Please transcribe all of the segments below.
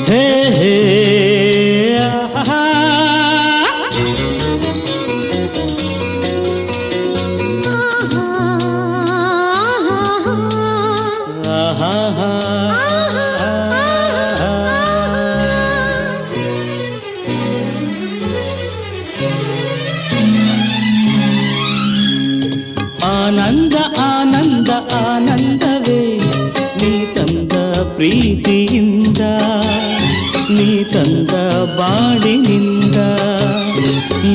ಹೇ ಹೇ ಆಹಾ ಆನಂದ ಆನಂದ ಆನಂದವೇ ನೀ ತಂದ ಪ್ರೀತಿಯಿಂದ ನೀ ತಂದ ಬಾಳಿನಿಂದ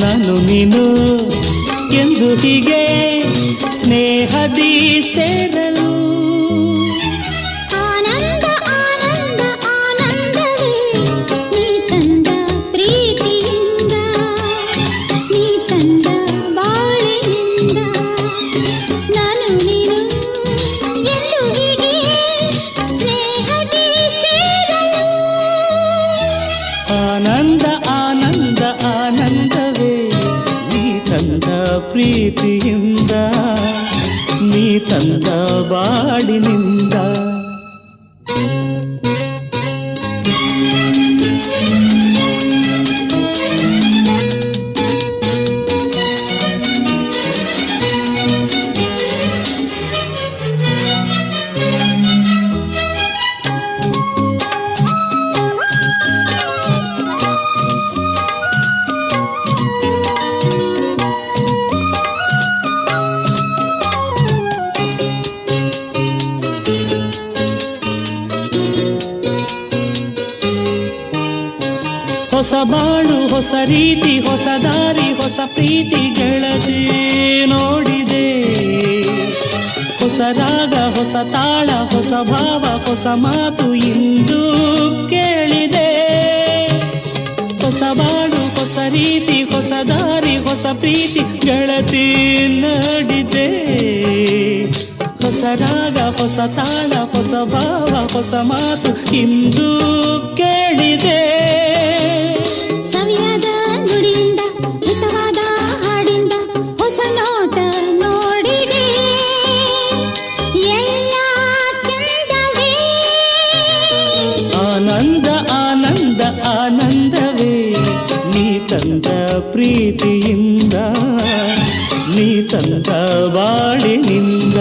ನಾನು ನೀನು ಎಂದು ಹೀಗೆ ಸ್ನೇಹದಿ ಸೇರಲು ಆನಂದ ಆನಂದ ಆನಂದವೇ ನೀ ತಂದ ಪ್ರೀತಿಯಿಂದ ನೀ ತಂದ ಬಾಳಿನಿಂದ ನಾನು ನೀನು ಎಂದು ಹೀಗೆ ಸ್ನೇಹದಿ ಸೇರಲು ಆನಂದ ಆನಂದ ಆನಂದವೇ ನೀ ತಂದ ಪ್ರೀತಿಯಿಂದ ನೀ ತಂದ ಬಾಳಿನಿಂದ ಹೊಸ ಬಾಳು ಹೊಸ ರೀತಿ ಹೊಸ ದಾರಿ ಹೊಸ ಪ್ರೀತಿ ಗೆಳತಿ ನೋಡಿದೆ ಹೊಸ ರಾಗ ಹೊಸ ತಾಳ ಹೊಸ ಭಾವ ಹೊಸ ಮಾತು ಇಂದು ಕೇಳಿದೆ ಹೊಸ ಬಾಳು ಹೊಸ ರೀತಿ ಹೊಸ ದಾರಿ ಹೊಸ ಪ್ರೀತಿ ಗೆಳತಿ ನೋಡಿದೆ ಹೊಸ ರಾಗ ಹೊಸ ತಾಳ ಹೊಸ ಭಾವ ಹೊಸ ಮಾತು ಇಂದು ಕೇಳಿದೆ ಸವಿಯಾದ ನುಡಿಯಿಂದ ಹಿತವಾದ ಹಾಡಿಂದ ಹೊಸ ನೋಟ ನೋಡಿದೆ ಎಲ್ಲ ಚಂದವೇ ಆನಂದ ಆನಂದ ಆನಂದವೇ ನೀ ತಂದ ಪ್ರೀತಿಯಿಂದ ನೀ ತಂದ ಬಾಳಿನಿಂದ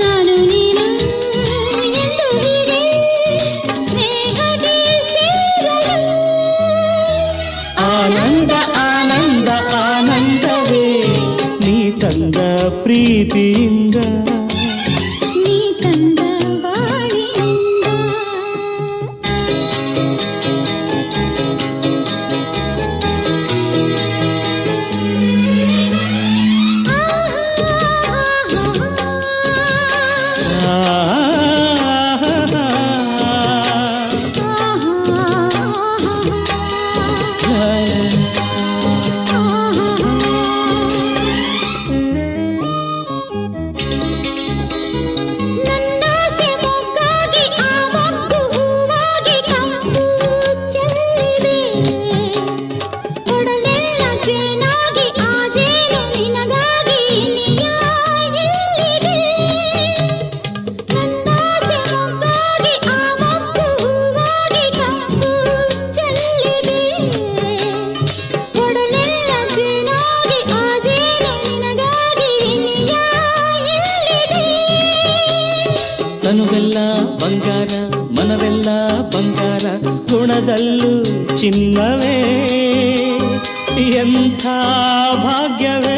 ನಾನು ನೀನು ಎಂದು ಹೀಗೆ ಸ್ನೇಹದಿ ಸೇರಲು ಆನಂದ ಆನಂದ ಆನಂದವೇ ನೀ ತಂದ ಪ್ರೀತಿಯಿಂದ ನೀ ತಂದ ಬಾಳಿನಿಂದ ನನ್ನಾಸೆ ಮೊಗ್ಗಾಗಿ ಆ ಮೊಗ್ಗು ಹೂವಾಗಿ ಕಂಪು ಚೆಲ್ಲಿದೆ ಕೊಡಲೆಲ್ಲ ಜೇನಾಗಿ ಆ ಜೇನು ನಿನಗಾಗಿ ಇನಿಯ ಎಲ್ಲಿದೆ ನನ್ನಾಸೆ ಮೊಗ್ಗಾಗಿ ಆ ಮೊಗ್ಗು ಹೂವಾಗಿ ಕಂಪು ಚೆಲ್ಲಿದೆ ಕೊಡಲೆಲ್ಲ ಜೇನಾಗಿ ಆ ಜೇನು ನಿನಗಾಗಿ ಇನಿಯ ಎಲ್ಲಿದೆ ತನುವೆಲ್ಲ ಬಂಗಾರ ಮನವೆಲ್ಲ ಬಂಗಾರ ಗುಣದಲ್ಲೂ ಚಿನ್ನವೇ ಎಂಥ ಭಾಗ್ಯವೇ